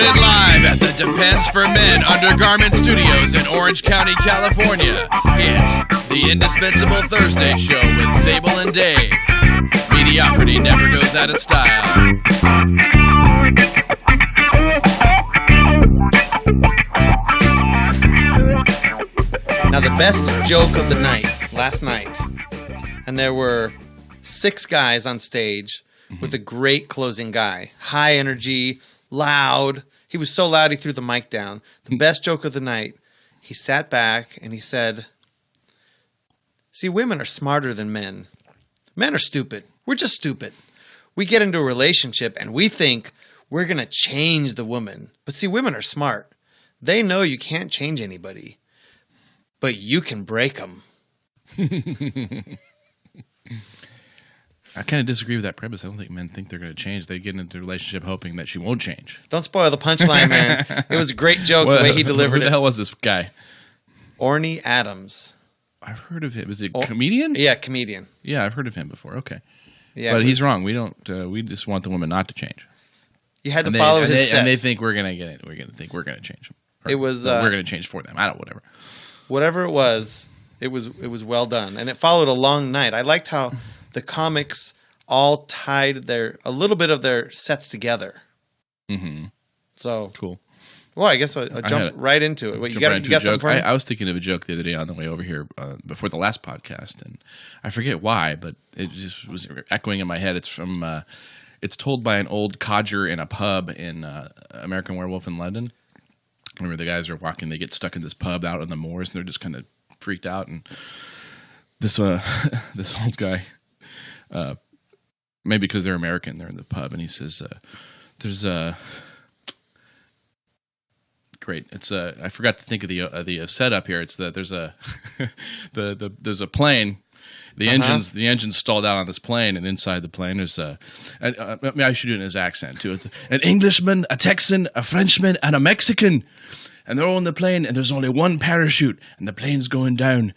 Recorded live at the Depends for Men Undergarment Studios in Orange County, California. It's the Indispensable Thursday Show with Sable and Dave. Mediocrity never goes out of style. Now, the best joke of the night, last night, and there were 6 guys on stage with a great closing guy. High energy, loud. He was so loud he threw the mic down. The best joke of the night, he sat back and he said, "See, women are smarter than men. Men are stupid. We're just stupid. We get into a relationship and we think we're going to change the woman. But see, women are smart. They know you can't change anybody, but you can break them." I kind of disagree with that premise. I don't think men think they're going to change. They get into a relationship hoping that she won't change. Don't spoil the punchline, man. It was a great joke the way he delivered it. Who the hell was this guy? Orny Adams. I've heard of him. Is it a comedian? Yeah, comedian. Yeah, I've heard of him before. Okay. Yeah, but he's wrong. We don't. We just want the woman not to change. You had to follow his set. And they think we're going to get it. We're going to think we're going to change them. It was. We're going to change for them. I don't. Whatever. Whatever it was well done, and it followed a long night. I liked how the comics all tied a little bit of their sets together. Mm-hmm. So cool. Well, I guess I'll jump right into it. What, you got something for me? I was thinking of a joke the other day on the way over here before the last podcast, and I forget why, but it just was echoing in my head. It's from it's told by an old codger in a pub in American Werewolf in London. Remember, the guys are walking, they get stuck in this pub out on the moors, and they're just kind of freaked out. And this this old guy, maybe because they're American, they're in the pub, and he says, "There's a great. It's I forgot to think of the setup here. It's there's a there's a plane." The engine's stalled out on this plane, and inside the plane there's I should do it in his accent too. It's an Englishman, a Texan, a Frenchman, and a Mexican, and they're all in the plane, and there's only one parachute, and the plane's going down.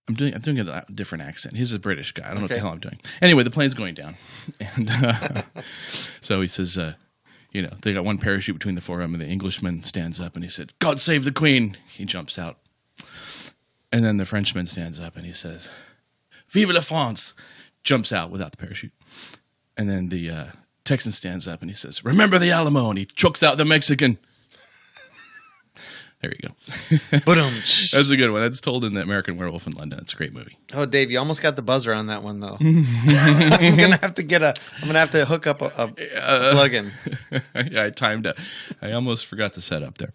I'm doing a different accent. He's a British guy. I don't know what the hell I'm doing. Anyway, the plane's going down, and so he says, they got one parachute between the 4 of them, and the Englishman stands up and he said, "God save the Queen." He jumps out, and then the Frenchman stands up and he says, "Vive la France," jumps out without the parachute. And then the Texan stands up and he says, "Remember the Alamo," and he chokes out the Mexican. There you go. That's a good one. That's told in the American Werewolf in London. It's a great movie. Oh, Dave, you almost got the buzzer on that one, though. I'm gonna have to hook up a plug-in. Yeah, I timed it. I almost forgot to set up there.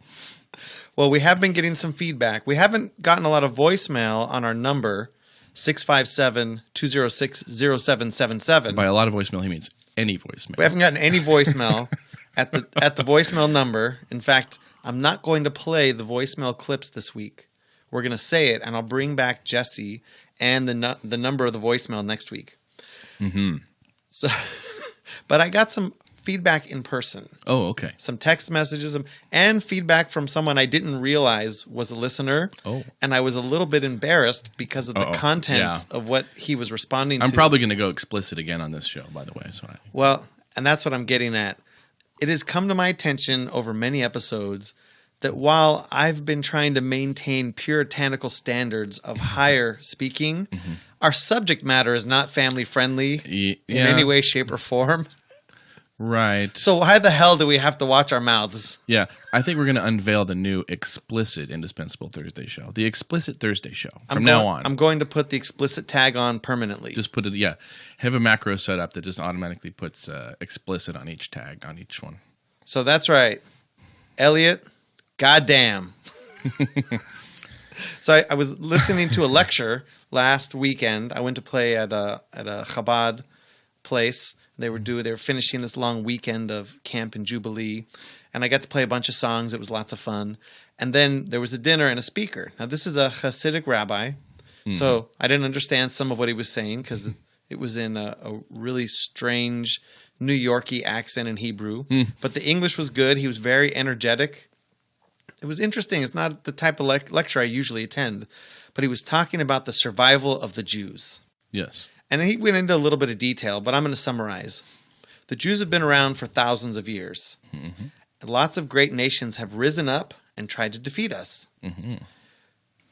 Well, we have been getting some feedback. We haven't gotten a lot of voicemail on our number, 657-206-0777. By a lot of voicemail, he means any voicemail. We haven't gotten any voicemail at the voicemail number. In fact, I'm not going to play the voicemail clips this week. We're going to say it, and I'll bring back Jesse and the number of the voicemail next week. Mm-hmm. So, but I got some feedback in person. Oh, okay. Some text messages and feedback from someone I didn't realize was a listener. Oh. And I was a little bit embarrassed because of the content of what he was responding to. I'm probably going to go explicit again on this show, by the way. Well, and that's what I'm getting at. It has come to my attention over many episodes that while I've been trying to maintain puritanical standards of higher speaking, our subject matter is not family friendly in any way, shape, or form. Right. So why the hell do we have to watch our mouths? Yeah. I think we're going to unveil the new explicit Indispensable Thursday show. The explicit Thursday show from now on. I'm going to put the explicit tag on permanently. Just put it, yeah. Have a macro set up that just automatically puts explicit on each tag, on each one. So that's right. Elliot, goddamn. So I was listening to a lecture last weekend. I went to play at a Chabad place. They were finishing this long weekend of camp in Jubilee, and I got to play a bunch of songs. It was lots of fun. And then there was a dinner and a speaker. Now, this is a Hasidic rabbi, so I didn't understand some of what he was saying because it was in a really strange New Yorkie accent in Hebrew. But the English was good. He was very energetic. It was interesting. It's not the type of lecture I usually attend, but he was talking about the survival of the Jews. Yes. And he went into a little bit of detail, but I'm going to summarize. The Jews have been around for thousands of years. lots of great nations have risen up and tried to defeat us. Mm-hmm.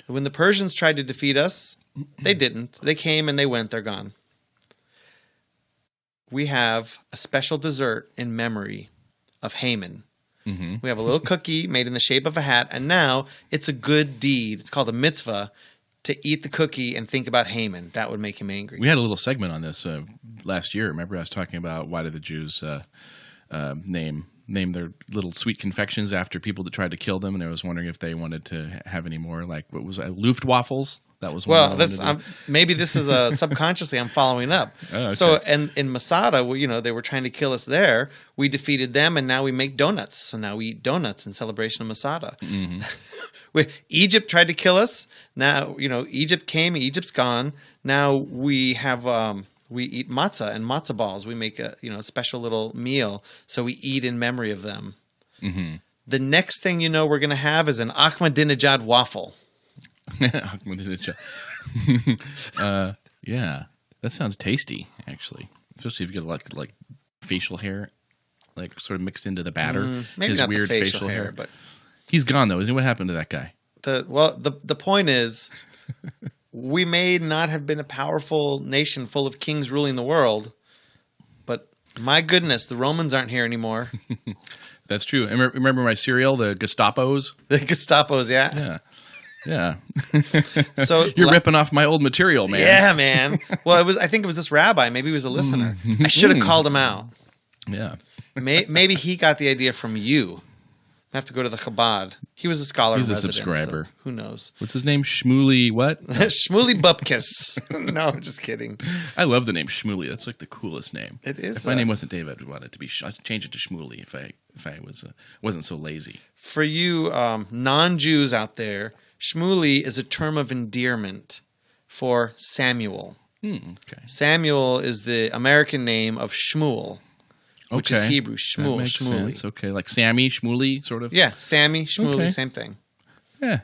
When the Persians tried to defeat us, they didn't. They came and they went. They're gone. We have a special dessert in memory of Haman. Mm-hmm. We have a little cookie made in the shape of a hat, and now it's a good deed. It's called a mitzvah to eat the cookie and think about Haman. That would make him angry. We had a little segment on this last year. Remember, I was talking about why did the Jews name their little sweet confections after people that tried to kill them, and I was wondering if they wanted to have any more, like, what was it, Luftwaffles? That was one. Well, maybe this is subconsciously I'm following up. Oh, okay. So, and in Masada, they were trying to kill us there. We defeated them, and now we make donuts. So now we eat donuts in celebration of Masada. Mm-hmm. Egypt tried to kill us. Now, Egypt came. Egypt's gone. Now we have we eat matzah and matzah balls. We make a special little meal, so we eat in memory of them. Mm-hmm. The next thing we're going to have is an Ahmadinejad waffle. Yeah, that sounds tasty, actually. Especially if you get like facial hair, like sort of mixed into the batter. Maybe his not weird the facial hair, but he's gone though. Isn't he? What happened to that guy? The point is, we may not have been a powerful nation full of kings ruling the world, but my goodness, the Romans aren't here anymore. That's true. And remember my cereal, the Gestapos? The Gestapos, yeah. Yeah. Yeah. So you're ripping off my old material, man. Yeah, man. Well, I think it was this rabbi. Maybe he was a listener. I should have called him out. Yeah. Maybe he got the idea from you. I have to go to the Chabad. He was a scholar. He's a resident, subscriber. So who knows? What's his name? Shmuley what? Shmuley Bupkis. No, I'm just kidding. I love the name Shmuley. That's like the coolest name. It is. If my name wasn't David, I'd want it to be. I'd change it to Shmuley if I wasn't so lazy. For you non-Jews out there, Shmuley is a term of endearment for Samuel. Okay. Samuel is the American name of Shmuel, which is Hebrew. Shmuel, that makes Shmuley. sense. Okay, like Sammy, Shmuley, sort of. Yeah, Sammy, Shmuley, Okay. same thing. Yeah.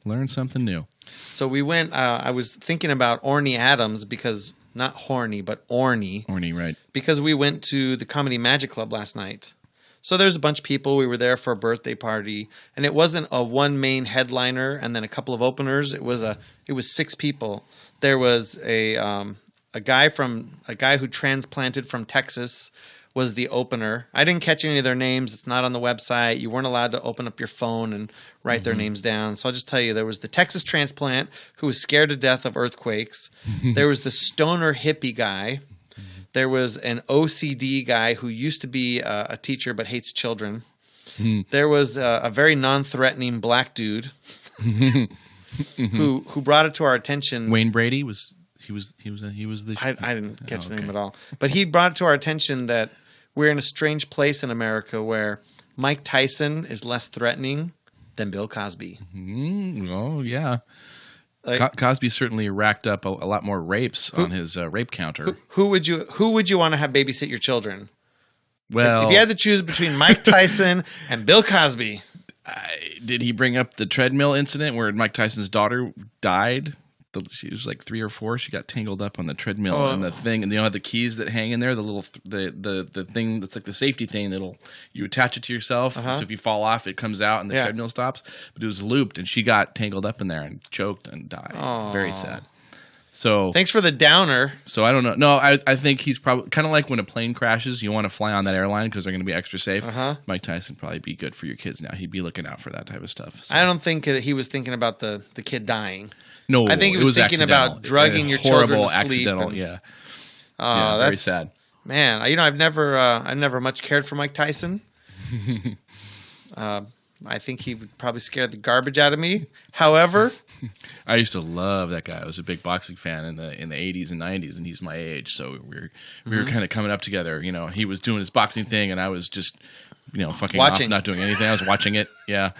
Learn something new. So we went. I was thinking about Orny Adams because not horny, but Orny. Orny, right? Because we went to the Comedy Magic Club last night. So there's a bunch of people. We were there for a birthday party, and it wasn't a one main headliner and then a couple of openers. It was 6 people. There was a guy who transplanted from Texas was the opener. I didn't catch any of their names. It's not on the website. You weren't allowed to open up your phone and write their names down. So I'll just tell you, there was the Texas transplant who was scared to death of earthquakes. There was the stoner hippie guy. There was an OCD guy who used to be a teacher but hates children. There was a very non-threatening black dude who brought it to our attention. Wayne Brady was the. I didn't catch the name at all, but he brought it to our attention that we're in a strange place in America where Mike Tyson is less threatening than Bill Cosby. Oh yeah. Cosby certainly racked up a lot more rapes on his rape counter. Who would you want to have babysit your children? Well, if you had to choose between Mike Tyson and Bill Cosby, did he bring up the treadmill incident where Mike Tyson's daughter died? She was like 3 or 4. She got tangled up on the treadmill and the thing, and the keys that hang in there, the little the thing that's like the safety thing you attach it to yourself. So if you fall off, it comes out and the treadmill stops. But it was looped, and she got tangled up in there and choked and died. Very sad. So thanks for the downer. So I don't know. No, I think he's probably kind of like when a plane crashes, you want to fly on that airline because they're going to be extra safe. Mike Tyson would probably be good for your kids now. He'd be looking out for that type of stuff. So. I don't think he was thinking about the kid dying. No, I think he was thinking about drugging your children to sleep. Yeah, that's very sad. Man, I've never much cared for Mike Tyson. I think he would probably scare the garbage out of me. However, I used to love that guy. I was a big boxing fan in the 80s and 90s, and he's my age, so we were kind of coming up together. He was doing his boxing thing, and I was just fucking watching. off, not doing anything. I was watching it. Yeah.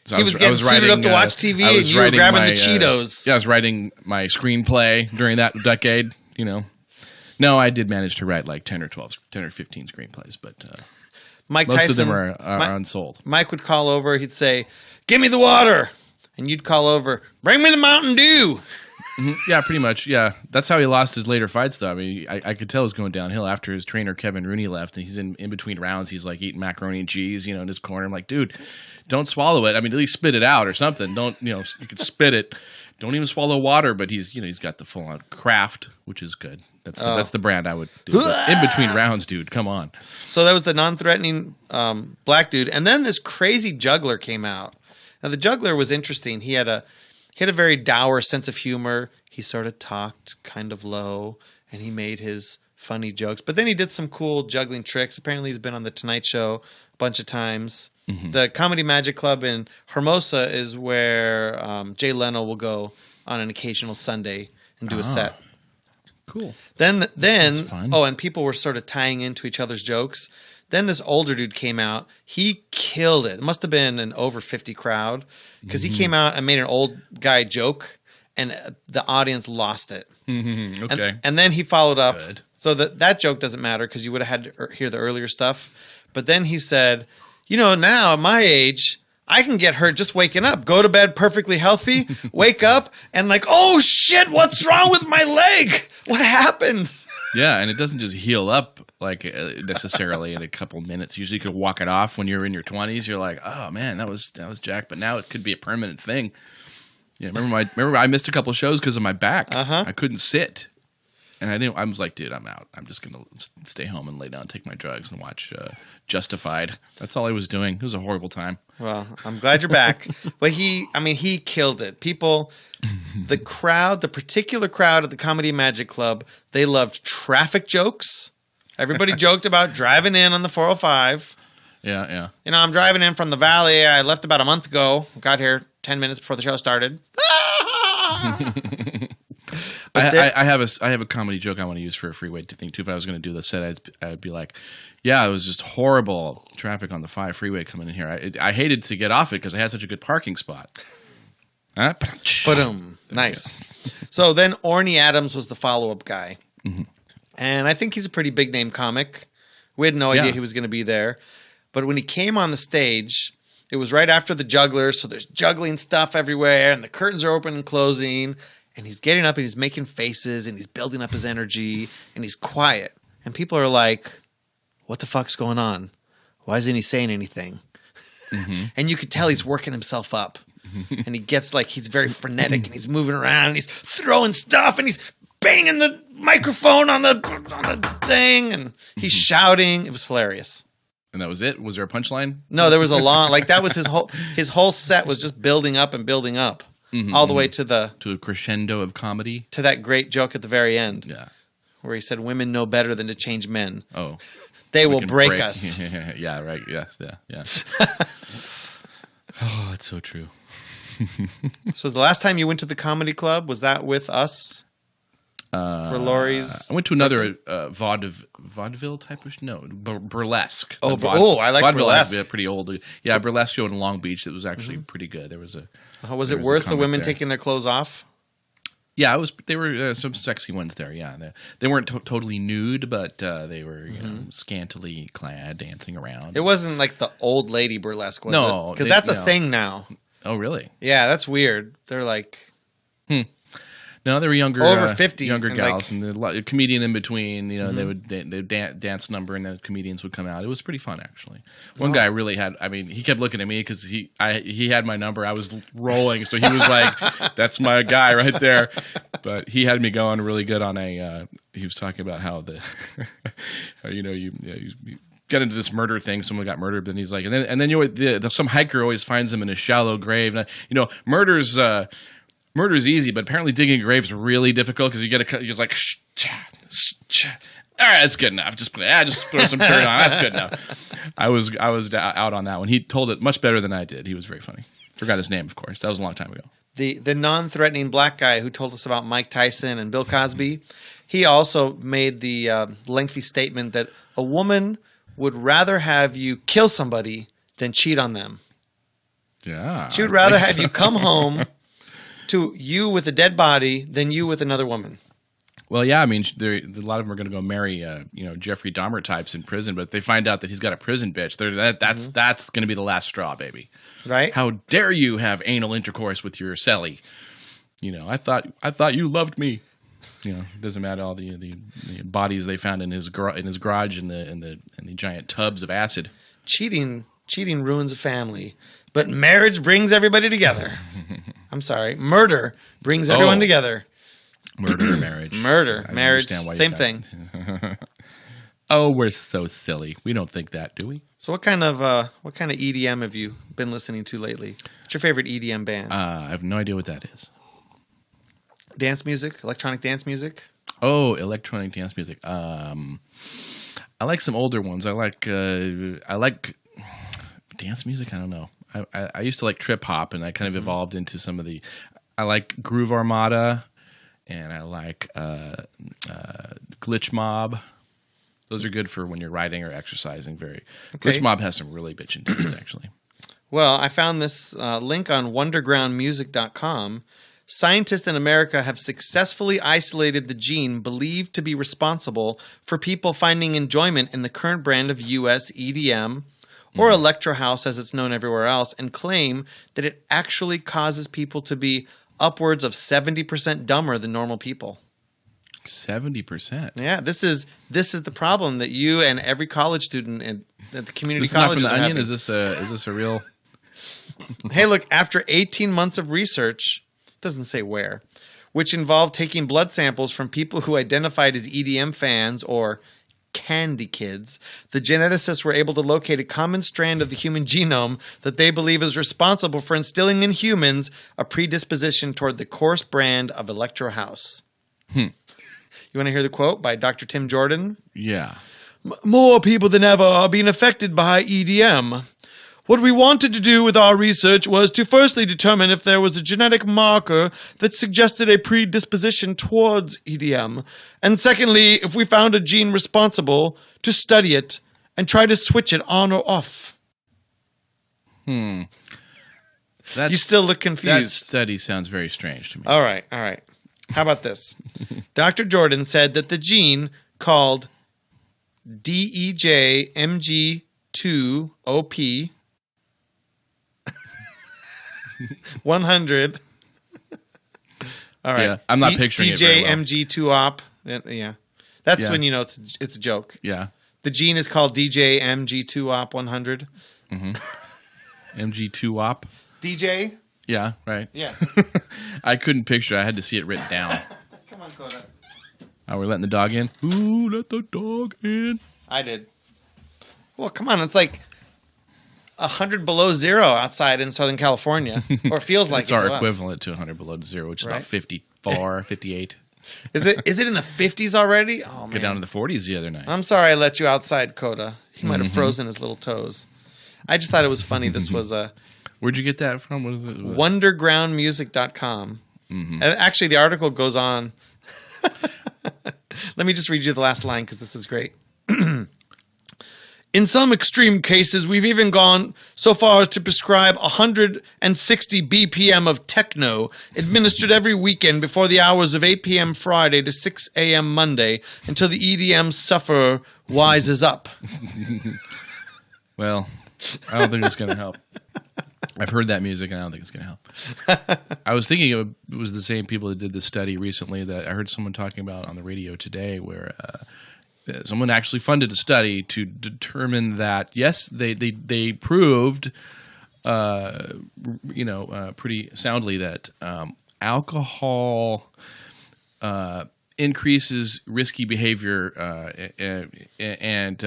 So he was getting suited up to watch TV, and you were grabbing the Cheetos. I was writing my screenplay during that decade. No, I did manage to write like 10 or 15 screenplays, but Mike most Tyson, of them are unsold. Mike would call over. He'd say, "Give me the water," and you'd call over, "Bring me the Mountain Dew." Yeah, pretty much. Yeah, that's how he lost his later fights, though. I mean, I could tell it was going downhill after his trainer Kevin Rooney left, and he's in between rounds. He's like eating macaroni and cheese, in his corner. I'm like, dude, don't swallow it. I mean, at least spit it out or something. Don't you could spit it. Don't even swallow water. But he's got the full on craft, which is good. That's the brand I would do. In between rounds, dude. Come on. So that was the non-threatening black dude, and then this crazy juggler came out. Now the juggler was interesting. He had a very dour sense of humor. He sort of talked kind of low, and he made his funny jokes. But then he did some cool juggling tricks. Apparently, he's been on The Tonight Show a bunch of times. Mm-hmm. The Comedy Magic Club in Hermosa is where Jay Leno will go on an occasional Sunday and do a set. Cool. Then and people were sort of tying into each other's jokes. Then this older dude came out. He killed it. It must have been an over 50 crowd because he came out and made an old guy joke, and the audience lost it. Okay. And then he followed up. Good. So that joke doesn't matter because you would have had to hear the earlier stuff. But then he said, now at my age, I can get hurt just waking up. Go to bed perfectly healthy, wake up, and like, oh shit, what's wrong with my leg? What happened? Yeah, and it doesn't just heal up necessarily in a couple minutes. Usually you could walk it off when you're in your 20s. You're like, oh man, that was jacked. But now it could be a permanent thing. Yeah, remember I missed a couple shows because of my back. I couldn't sit. And I was like, dude, I'm out. I'm just going to stay home and lay down, take my drugs, and watch Justified. That's all I was doing. It was a horrible time. Well, I'm glad you're back. But he killed it. People, the particular crowd at the Comedy Magic Club, they loved traffic jokes. Everybody joked about driving in on the 405. Yeah. I'm driving in from the valley. I left about a month ago. Got here 10 minutes before the show started. I have a comedy joke I want to use for a freeway thing too. If I was going to do the set, I'd be like, yeah, it was just horrible traffic on the 5 freeway coming in here. I hated to get off it because I had such a good parking spot. Boom. Nice. So then Orny Adams was the follow-up guy. Mm-hmm. And I think he's a pretty big name comic. We had no idea he was going to be there. But when he came on the stage, it was right after the jugglers. So there's juggling stuff everywhere and the curtains are open and closing. And he's getting up and he's making faces and he's building up his energy and he's quiet. And people are like, what the fuck's going on? Why isn't he saying anything? Mm-hmm. And you could tell he's working himself up. And he gets he's very frenetic and he's moving around and he's throwing stuff and he's banging the microphone on the thing and he's shouting. It was hilarious. And that was it? Was there a punchline? No, there was a long, that was his whole set was just building up and building up. Mm-hmm, all the way to a crescendo of comedy. To that great joke at the very end. Yeah. Where he said, women know better than to change men. Oh. They will break us. Yeah, right. Yes, yeah. Oh, it's so true. So the last time you went to the comedy club, was that with us? For Laurie's? I went to another vaudeville type of burlesque. I like burlesque. Pretty old. Yeah, burlesque show in Long Beach that was actually pretty good. There was a. Was it worth the women taking their clothes off? Yeah, it was. They were some sexy ones there. Yeah, they weren't totally nude, but they were scantily clad, dancing around. It wasn't like the old lady burlesque, was it? No, because that's a thing now. Oh, really? Yeah, that's weird. They're like. No, they were younger, over 50, younger gals, and a comedian in between. They would dance number, and the comedians would come out. It was pretty fun, actually. One guy really had. I mean, he kept looking at me because he had my number. I was rolling, so he was like, "That's my guy right there." But he had me going really good on a. He was talking about how you get into this murder thing. Someone got murdered, and he's like, and then some hiker always finds them in a shallow grave. And, murder's. Murder's easy, but apparently digging a grave is really difficult because you're like, all right, that's good enough. Just throw some dirt on. That's good enough. I was out on that one. He told it much better than I did. He was very funny. Forgot his name, of course. That was a long time ago. The non-threatening black guy who told us about Mike Tyson and Bill Cosby, he also made the lengthy statement that a woman would rather have you kill somebody than cheat on them. Yeah. She would rather have you come home to you with a dead body than you with another woman. Well, yeah, I mean, a lot of them are going to go marry, Jeffrey Dahmer types in prison, but they find out that he's got a prison bitch. That's going to be the last straw, baby. Right? How dare you have anal intercourse with your cellie? I thought you loved me. It doesn't matter all the bodies they found in his garage and the giant tubs of acid. Cheating ruins a family, but marriage brings everybody together. I'm sorry, murder brings everyone together. Murder or marriage? Marriage, same thing. Oh, we're so silly. We don't think that, do we? So what kind of EDM have you been listening to lately? What's your favorite EDM band? I have no idea what that is. Dance music, electronic dance music. Oh, electronic dance music. I like some older ones. I like dance music. I don't know. I used to like trip hop, and I kind of evolved into some of the. I like Groove Armada, and I like Glitch Mob. Those are good for when you're riding or exercising. Glitch Mob has some really bitchin' tunes, actually. Well, I found this link on wondergroundmusic.com. Scientists in America have successfully isolated the gene believed to be responsible for people finding enjoyment in the current brand of U.S. EDM, or Electro House as it's known everywhere else, and claim that it actually causes people to be upwards of 70% dumber than normal people. 70%? Yeah, this is the problem that you and every college student at the community colleges are having. Is this a real... Hey, look, after 18 months of research... doesn't say where, which involved taking blood samples from people who identified as EDM fans or candy kids, the geneticists were able to locate a common strand of the human genome that they believe is responsible for instilling in humans a predisposition toward the coarse brand of Electro House. You want to hear the quote by Dr. Tim Jordan? Yeah. More people than ever are being affected by EDM. What we wanted to do with our research was to firstly determine if there was a genetic marker that suggested a predisposition towards EDM, and secondly, if we found a gene responsible, to study it and try to switch it on or off. You still look confused. That study sounds very strange to me. All right. How about this? Dr. Jordan said that the gene called DEJMG2OP 100. All right. Yeah, I'm not picturing it very well. DJMG2OP. Yeah. That's when you know it's a joke. Yeah. The gene is called DJMG2OP 100. MG2OP. DJ? Yeah, right. Yeah. I couldn't picture it. I had to see it written down. Come on, Coda. Oh, we're letting the dog in? Ooh, let the dog in. I did. Well, come on. It's like 100 below zero outside in Southern California. Or it feels like it's it to our us. equivalent to 100 below zero, which is about 54, 58. Is it in the 50s already? Oh, man. Got down to the 40s the other night. I'm sorry I let you outside, Coda. He might have frozen his little toes. I just thought it was funny. This was a... Where'd you get that from? What is it? Wondergroundmusic.com. Actually, the article goes on. Let me just read you the last line because this is great. In some extreme cases, we've even gone so far as to prescribe 160 BPM of techno administered every weekend before the hours of 8 p.m. Friday to 6 a.m. Monday until the EDM sufferer wises up. Well, I don't think it's going to help. I've heard that music, and I don't think it's going to help. I was thinking it was the same people that did the study recently that I heard someone talking about on the radio today where someone actually funded a study to determine that, yes, they proved, pretty soundly that alcohol increases risky behavior and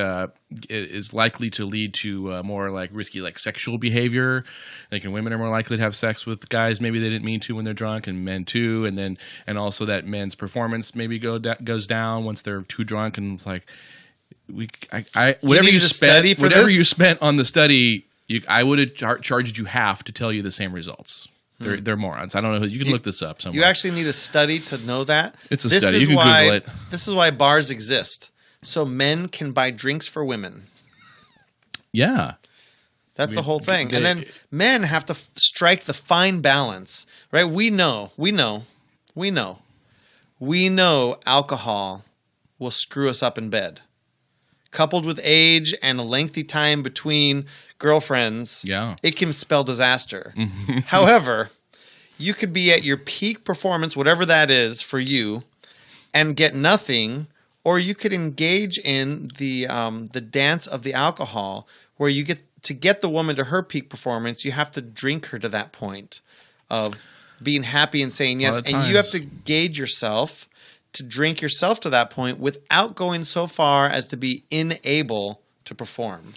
is likely to lead to more like risky like sexual behavior. Like, and women are more likely to have sex with guys maybe they didn't mean to when they're drunk, and men too. And also that men's performance maybe goes down once they're too drunk. And it's like whatever you spent on the study, I would have charged you half to tell you the same results. They're morons. I don't know. You can look this up somewhere. You actually need a study to know that. It's a study. You can Google it. This is why bars exist. So men can buy drinks for women. Yeah. That's the whole thing. And then men have to strike the fine balance, right? We know alcohol will screw us up in bed. Coupled with age and a lengthy time between girlfriends, it can spell disaster. However, you could be at your peak performance, whatever that is for you, and get nothing, or you could engage in the dance of the alcohol, where you get the woman to her peak performance. You have to drink her to that point of being happy and saying yes, and you have to gauge yourself to drink yourself to that point without going so far as to be unable to perform.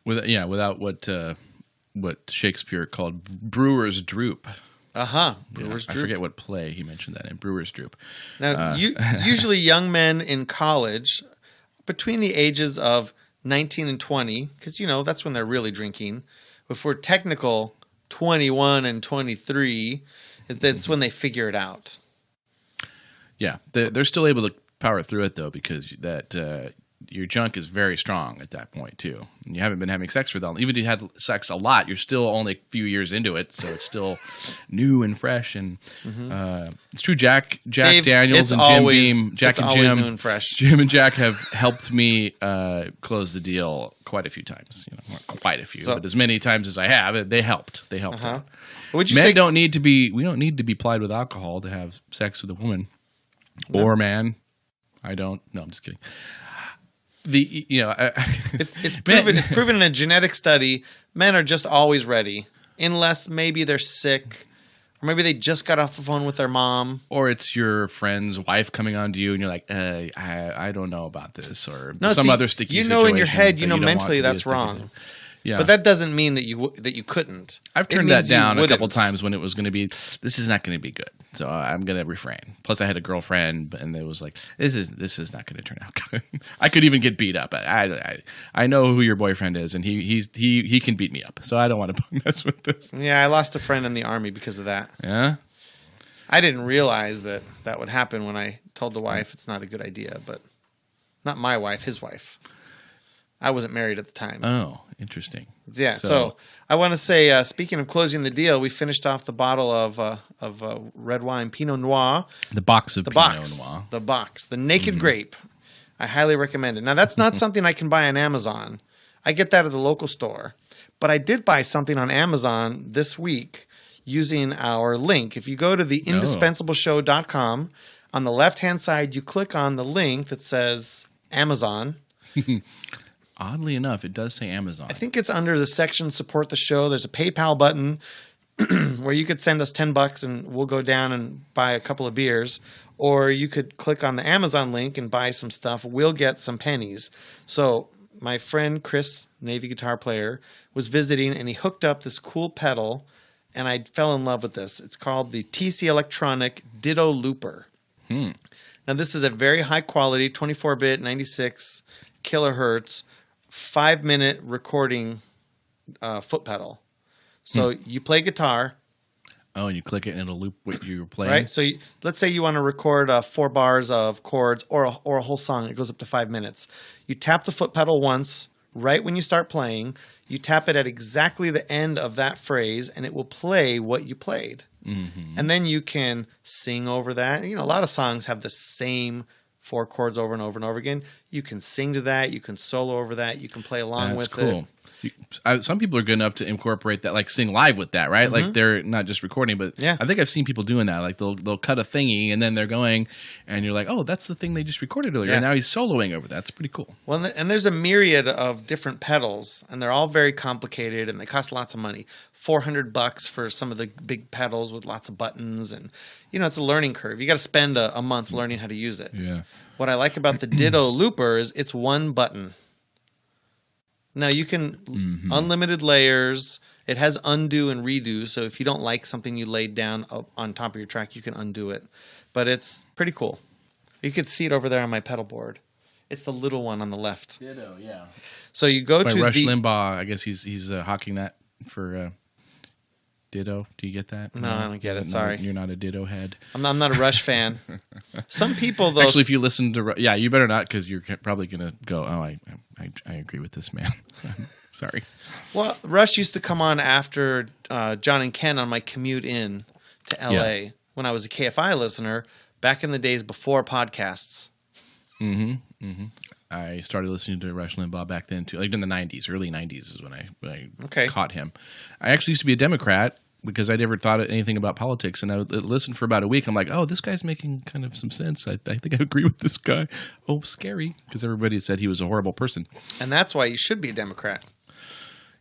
Without what Shakespeare called brewer's droop. Brewer's droop. I forget what play he mentioned that in. Brewer's droop. Now, usually young men in college, between the ages of 19 and 20, because, that's when they're really drinking. If we're technical, 21 and 23, that's when they figure it out. Yeah, they're still able to power through it, though, because your junk is very strong at that point, too. And you haven't been having sex for that long. Even if you had sex a lot, you're still only a few years into it, so it's still new and fresh. And it's true, Jack Dave, Daniels and Jim Beam, Jack and Jim, new and fresh. Jim and Jack have helped me close the deal quite a few times. Not quite a few, but as many times as I have, they helped. They helped out. Would you Men say don't need to be. We don't need to be plied with alcohol to have sex with a woman or man. I don't. No, I'm just kidding. It's proven. It's proven in a genetic study. Men are just always ready, unless maybe they're sick, or maybe they just got off the phone with their mom, or it's your friend's wife coming on to you, and you're like, I don't know about this, or other sticky. In your head, mentally that's wrong. Yeah. But that doesn't mean that you couldn't. I've turned that down a couple times when it was going to be, this is not going to be good. So I'm going to refrain. Plus I had a girlfriend and it was like, this is not going to turn out good. I could even get beat up. I know who your boyfriend is and he can beat me up. So I don't want to mess with this. Yeah, I lost a friend in the Army because of that. Yeah? I didn't realize that would happen when I told the wife it's not a good idea, but not my wife, his wife. I wasn't married at the time. Oh, interesting. Yeah, so I want to say, speaking of closing the deal, we finished off the bottle of red wine Pinot Noir. The box of Pinot Noir. The box. The Naked Grape. I highly recommend it. Now, that's not something I can buy on Amazon. I get that at the local store. But I did buy something on Amazon this week using our link. If you go to the indispensableshow.com, on the left-hand side, you click on the link that says Amazon. Oddly enough, it does say Amazon. I think it's under the section Support the Show. There's a PayPal button where you could send us $10 and we'll go down and buy a couple of beers. Or you could click on the Amazon link and buy some stuff. We'll get some pennies. So my friend Chris, Navy guitar player, was visiting and he hooked up this cool pedal and I fell in love with this. It's called the TC Electronic Ditto Looper. Now this is a very high quality 24-bit 96 kilohertz 5-minute recording foot pedal. So you play guitar. Oh, and you click it and it'll loop what you're playing. Right. So let's say you want to record 4 bars of chords or a whole song. It goes up to 5 minutes. You tap the foot pedal once, right when you start playing. You tap it at exactly the end of that phrase, and it will play what you played. And then you can sing over that. A lot of songs have the same 4 chords over and over and over again. You can sing to that. You can solo over that. You can play along with it. Some people are good enough to incorporate that, like sing live with that, right? Like they're not just recording, but I think I've seen people doing that. Like they'll cut a thingy and then they're going, and you're like, oh, that's the thing they just recorded earlier. And now he's soloing over that. That's pretty cool. Well, and there's a myriad of different pedals, and they're all very complicated, and they cost lots of money. $400 for some of the big pedals with lots of buttons, and it's a learning curve. You got to spend a month learning how to use it. Yeah. What I like about the Ditto Looper is it's one button. Now you can unlimited layers. It has undo and redo. So if you don't like something you laid down on top of your track, you can undo it. But it's pretty cool. You could see it over there on my pedal board. It's the little one on the left. Ditto, yeah. So you go to Rush Limbaugh. I guess he's hawking that for Ditto. Do you get that? No, I don't get it. Sorry. You're not a Ditto head. I'm not a Rush fan. Some people, though. Actually, if you listen to... Yeah, you better not, because you're probably going to go, oh, I agree with this man. Sorry. Well, Rush used to come on after John and Ken on my commute in to L.A. when I was a KFI listener back in the days before podcasts. I started listening to Rush Limbaugh back then, too. Like in the 90s, early 90s is when I caught him. I actually used to be a Democrat because I never thought anything about politics. And I listened for about a week. I'm like, oh, this guy's making kind of some sense. I think I agree with this guy. Oh, scary, because everybody said he was a horrible person. And that's why you should be a Democrat.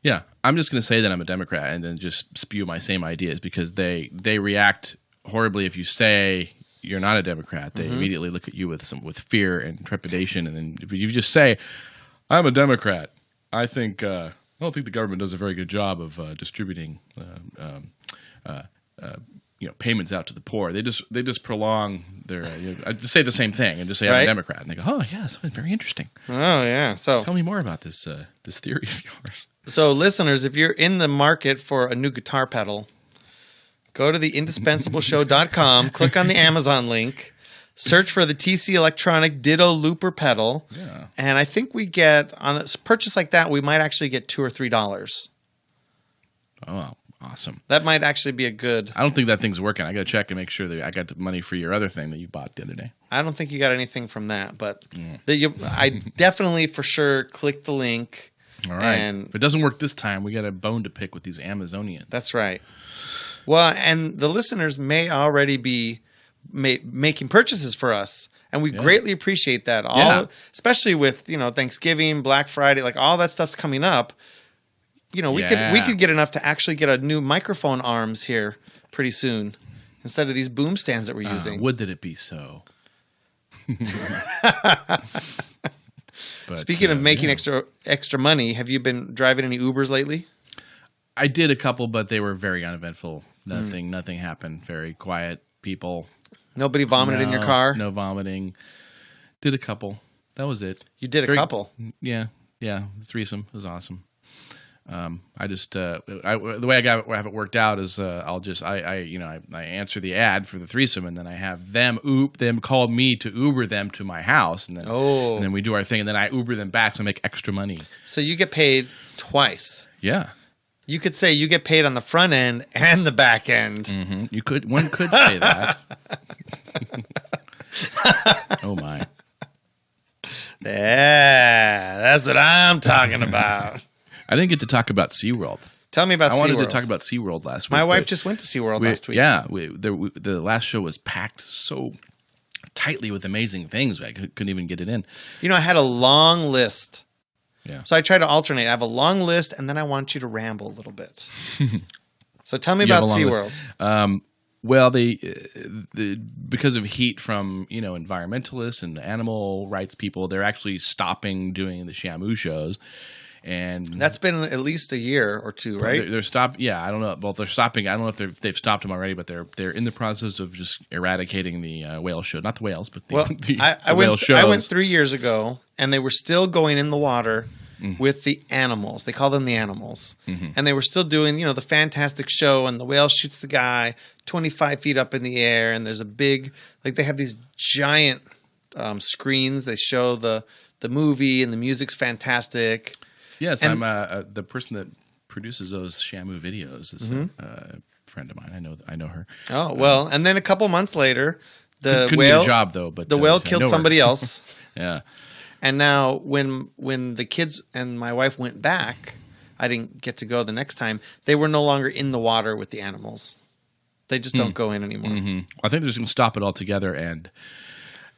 Yeah, I'm just going to say that I'm a Democrat and then just spew my same ideas, because they react horribly if you say you're not a Democrat. They immediately look at you with fear and trepidation. And then if you just say, I'm a Democrat, I don't think the government does a very good job of distributing payments out to the poor. They just prolong their. I just say the same thing and just say I'm a Democrat, and they go, oh yeah, that's very interesting. Oh yeah. So tell me more about this theory of yours. So listeners, if you're in the market for a new guitar pedal, go to the indispensableshow.com, click on the Amazon link. Search for the TC Electronic Ditto Looper pedal, and I think we get on a purchase like that, we might actually get $2 or $3. Oh, awesome! That might actually be a good. I don't think that thing's working. I got to check and make sure that I got the money for your other thing that you bought the other day. I don't think you got anything from that, but I definitely for sure click the link. All right. And if it doesn't work this time, we got a bone to pick with these Amazonians. That's right. Well, and the listeners may already be making purchases for us, and we greatly appreciate that. Especially with Thanksgiving, Black Friday, like all that stuff's coming up. We could get enough to actually get a new microphone arms here pretty soon, instead of these boom stands that we're using. Would that it be so? But, speaking of making extra money, have you been driving any Ubers lately? I did a couple, but they were very uneventful. Nothing happened. Very quiet people. Nobody vomited in your car? No vomiting. Did a couple. That was it. You did a couple? Yeah. The threesome was awesome. I just the way I have it worked out is I answer the ad for the threesome, and then I have them call me to Uber them to my house, and then we do our thing, and then I Uber them back, so I make extra money. So you get paid twice. Yeah. You could say you get paid on the front end and the back end. Mm-hmm. One could say that. Oh my. Yeah, that's what I'm talking about. I didn't get to talk about SeaWorld. Tell me about SeaWorld. I wanted to talk about SeaWorld last week. My wife just went to SeaWorld last week. Yeah, the last show was packed so tightly with amazing things. I couldn't even get it in. I had a long list. Yeah. So I try to alternate. I have a long list, and then I want you to ramble a little bit. So tell me about SeaWorld. Well, because of heat from environmentalists and environmental rights people, they're actually stopping doing the Shamu shows. And that's been at least a year or two, right? They're stopped. Yeah, I don't know. Well, they're stopping. I don't know if they've stopped them already, but they're in the process of just eradicating the whale show. Not the whales, but the whale shows. I went 3 years ago, and they were still going in the water with the animals. They call them the animals, and they were still doing the fantastic show. And the whale shoots the guy 25 feet up in the air, and there's a big they have these giant screens. They show the movie, and the music's fantastic. Yes, I'm the person that produces those Shamu videos is a friend of mine. I know her. Oh well, and then a couple months later, the whale get a job though, but the whale killed somebody else. Yeah, and now when the kids and my wife went back, I didn't get to go the next time. They were no longer in the water with the animals. They just don't go in anymore. I think they're just going to stop it altogether, and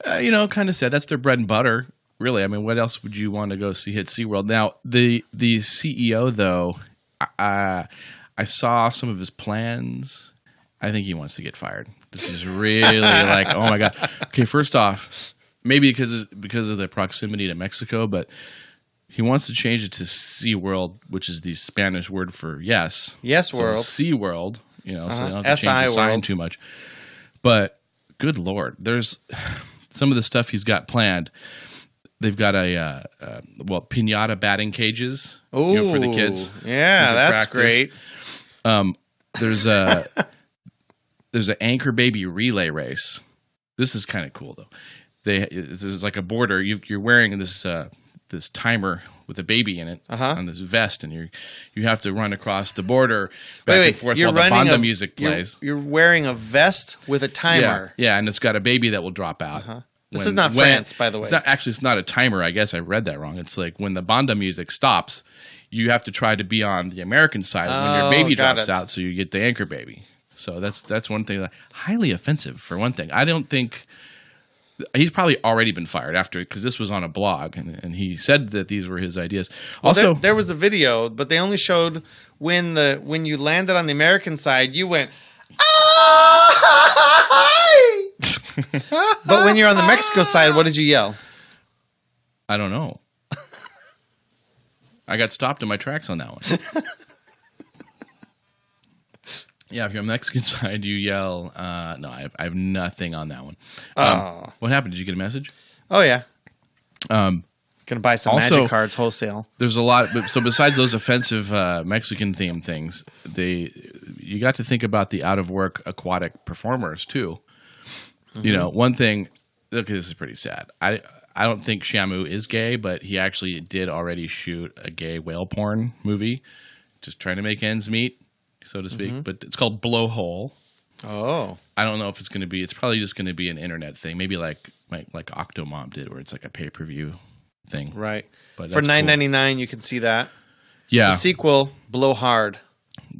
kind of sad. That's their bread and butter. Really, I mean, what else would you want to go see at SeaWorld? Now, the CEO, though, I saw some of his plans. I think he wants to get fired. This is really like, oh my God. Okay, first off, maybe because of the proximity to Mexico, but he wants to change it to SeaWorld, which is the Spanish word for yes. Yes, so World. SeaWorld, so they don't have to change the sign too much. But good Lord, there's some of the stuff he's got planned. They've got piñata batting cages for the kids. Yeah, that's great. There's an anchor baby relay race. This is kind of cool though. It's like a border. You're wearing this timer with a baby in it on this vest, and you have to run across the border back and forth while the banda music plays. You're wearing a vest with a timer. Yeah, and it's got a baby that will drop out. This is not France, by the way. It's not a timer. I guess I read that wrong. It's like when the banda music stops, you have to try to be on the American side when your baby drops out, so you get the anchor baby. So that's one thing. Highly offensive, for one thing. I don't think he's probably already been fired after, because this was on a blog, and he said that these were his ideas. Well, also, there was a video, but they only showed when you landed on the American side, you went, but when you're on the Mexico side, what did you yell? I don't know. I got stopped in my tracks on that one. Yeah, if you're on the Mexican side, you yell. No, I have nothing on that one. What happened? Did you get a message? Oh, yeah. Gonna buy some Magic cards wholesale. There's a lot. So besides those offensive Mexican themed things, you got to think about the out of work aquatic performers too. Mm-hmm. You know, one thing. Look, this is pretty sad. I don't think Shamu is gay, but he actually did already shoot a gay whale porn movie, just trying to make ends meet, so to speak. Mm-hmm. But it's called Blowhole. Oh. I don't know if it's going to be. It's probably just going to be an internet thing, maybe like Octomom did, where it's like a pay-per-view thing. Right. But for $9.99, cool. You can see that. Yeah. The sequel, Blow Hard.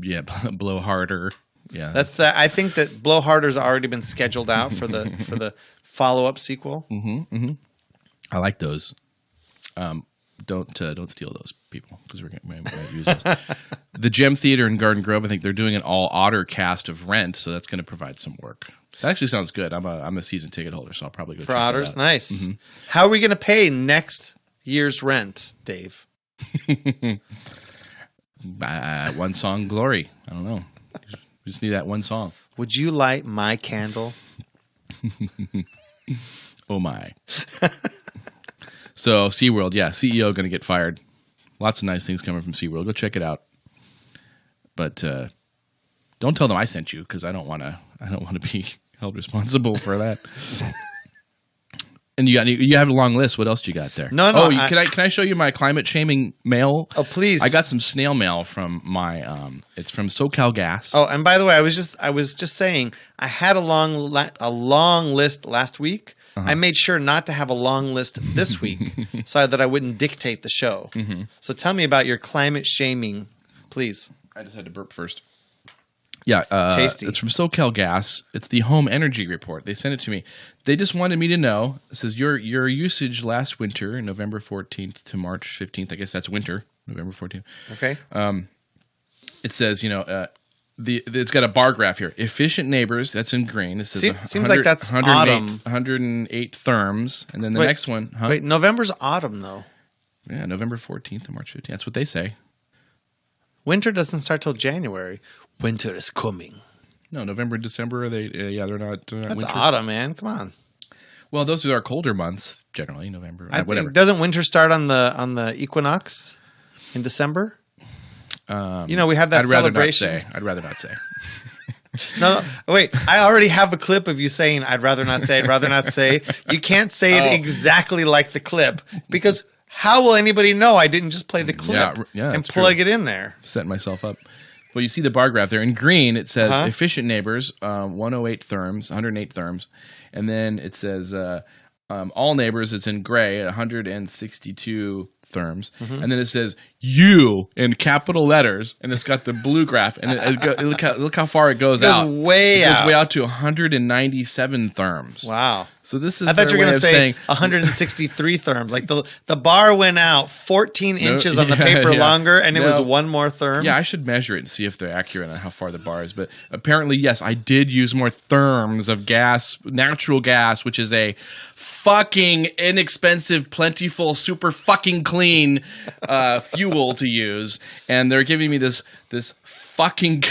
Yeah, Blow Harder. Yeah. I think that Blow Harder's already been scheduled out for the follow-up sequel. Mm-hmm. Mm-hmm. I like those. Don't steal those, people, because we're going to use those. The Gem Theater in Garden Grove, I think they're doing an all otter cast of Rent, so that's going to provide some work. That actually sounds good. I'm a season ticket holder, so I'll probably go for check Otters. That out. Nice. Mm-hmm. How are we going to pay next year's rent, Dave? One song, Glory. I don't know. We just need that one song. Would you light my candle? Oh my. So SeaWorld, yeah, CEO going to get fired. Lots of nice things coming from SeaWorld. Go check it out. But don't tell them I sent you, because I don't want to be held responsible for that. And you have a long list. What else do you got there? No. Oh, can I show you my climate shaming mail? Oh, please. I got some snail mail from my it's from SoCal Gas. Oh, and by the way, I was just saying, I had a long list last week. Uh-huh. I made sure not to have a long list this week so that I wouldn't dictate the show. Mm-hmm. So tell me about your climate shaming, please. I just had to burp first. Yeah, tasty. It's from SoCal Gas. It's the home energy report. They sent it to me. They just wanted me to know. It says your usage last winter, November 14th to March 15th. I guess that's winter, November 14th. Okay. It says, it's got a bar graph here. Efficient neighbors, that's in green. It says seems like that's autumn. 108 therms, and then the next one. Huh? Wait, November's autumn though. Yeah, November 14th to March 15th. That's what they say. Winter doesn't start till January. Winter is coming. No, November, December. They're not. That's winter. Autumn, man. Come on. Well, those are our colder months generally. November. Whatever. Doesn't winter start on the equinox in December? We have that celebration. I'd rather not say. No, wait. I already have a clip of you saying, I'd rather not say, I'd rather not say. You can't say it exactly like the clip, because how will anybody know I didn't just play the clip and plug it in there? Setting myself up. Well, you see the bar graph there. In green, it says efficient neighbors, 108 therms, 108 therms. And then it says all neighbors, it's in gray, 162 therms. Mm-hmm. And then it says you in capital letters, and it's got the blue graph. And look how far it goes out. It goes way out to 197 therms. Wow. So this is I thought you were going to say 163 therms. Like the bar went out 14 inches on the paper longer, and it was one more therm. Yeah, I should measure it and see if they're accurate on how far the bar is. But apparently, yes, I did use more therms of gas, natural gas, which is a fucking inexpensive, plentiful, super fucking clean fuel to use. And they're giving me this fucking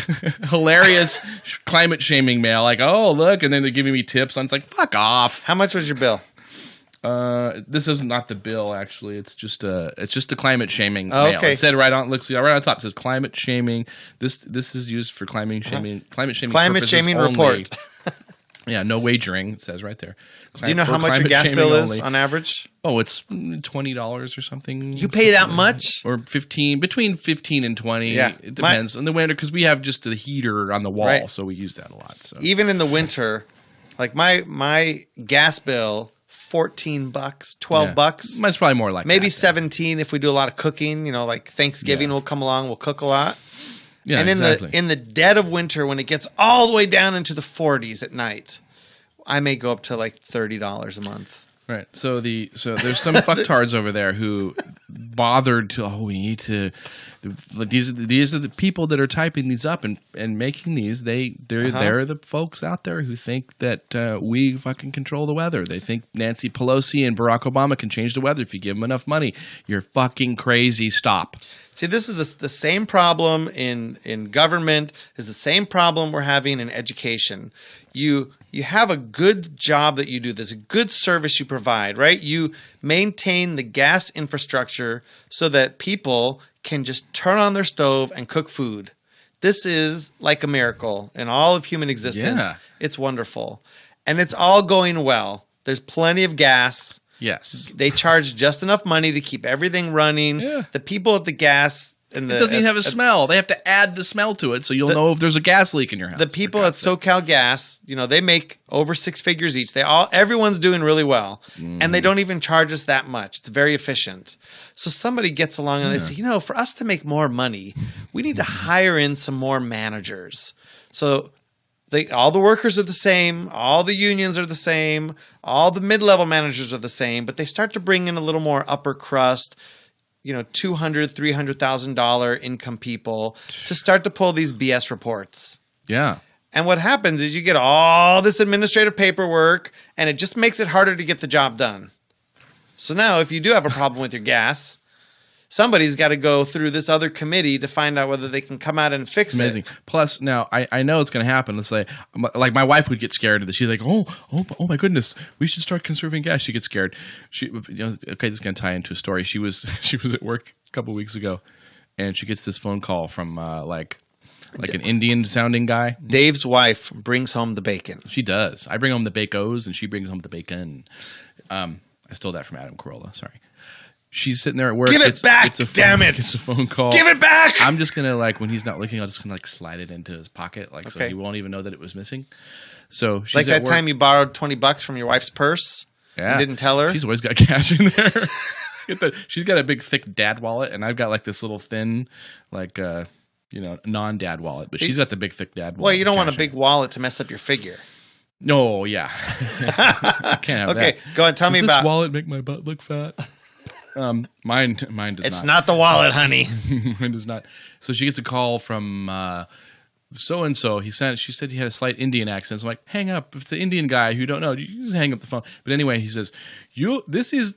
hilarious climate shaming mail, like, oh look, and then they're giving me tips. And it's like, fuck off. How much was your bill? This is not the bill, actually. It's just the climate shaming mail. It said right on top. It says climate shaming. This is used for climate shaming. Climate shaming report. Yeah, no wagering. It says right there. Do you know how much your gas bill is on average? Oh, it's $20 or something. You pay that much? Or between 15 and 20. Yeah, it depends on the winter, because we have just the heater on the wall, so we use that a lot. So even in the winter, like my gas bill $14, $12. It's probably more like maybe that, 17 if we do a lot of cooking. Like Thanksgiving will come along, we'll cook a lot. Yeah, and exactly. in the dead of winter, when it gets all the way down into the 40s at night, I may go up to like $30 a month. Right. So there's some fucktards over there who bothered to. We need to. These are the people that are typing these up and making these. They're the folks out there who think that we fucking control the weather. They think Nancy Pelosi and Barack Obama can change the weather if you give them enough money. You're fucking crazy. Stop. See, this is the same problem in government. Is the same problem we're having in education. You have a good job that you do. There's a good service you provide, right? You maintain the gas infrastructure so that people can just turn on their stove and cook food. This is like a miracle in all of human existence. Yeah. It's wonderful. And it's all going well. There's plenty of gas. Yes. They charge just enough money to keep everything running. Yeah. The people at the gas... It doesn't even have a smell. They have to add the smell to it so you'll know if there's a gas leak in your house. The people at SoCal Gas, they make over 6 figures each. Everyone's doing really well, and they don't even charge us that much. It's very efficient. So somebody gets along and they say, for us to make more money, we need to hire in some more managers. So all the workers are the same, all the unions are the same, all the mid-level managers are the same, but they start to bring in a little more upper crust. $200,000, $300,000 income people to start to pull these BS reports. Yeah. And what happens is you get all this administrative paperwork, and it just makes it harder to get the job done. So now if you do have a problem with your gas, somebody's got to go through this other committee to find out whether they can come out and fix Amazing. it. Plus, now I know it's going to happen. Let's say, like my wife would get scared of this. She's like, oh my goodness, we should start conserving gas. She gets scared. Okay, this is going to tie into a story. She was at work a couple weeks ago, and she gets this phone call from like an Indian sounding guy. Dave's wife brings home the bacon. She does. I bring home the bacos, and she brings home the bacon. I stole that from Adam Carolla. Sorry. She's sitting there at work. Give it back, damn it. It's a phone call. Give it back. I'm just going to, when he's not looking, I'll just going to, slide it into his pocket, so Okay. he won't even know that it was missing. So she's Like at that work. time you borrowed $20 from your wife's purse? Yeah. You didn't tell her? She's always got cash in there. She's got a big, thick dad wallet, and I've got, this little thin, non-dad wallet. But she's got the big, thick dad wallet. Well, you don't want a cash big wallet to mess up your figure. No, yeah. I can't have Okay, go on. Tell me Does about... this wallet make my butt look fat? Mine does not. It's not the wallet, honey. Mine does not. So she gets a call from so-and-so. She said he had a slight Indian accent. So I'm like, hang up. If it's an Indian guy who you don't know, you just hang up the phone. But anyway, he says, this is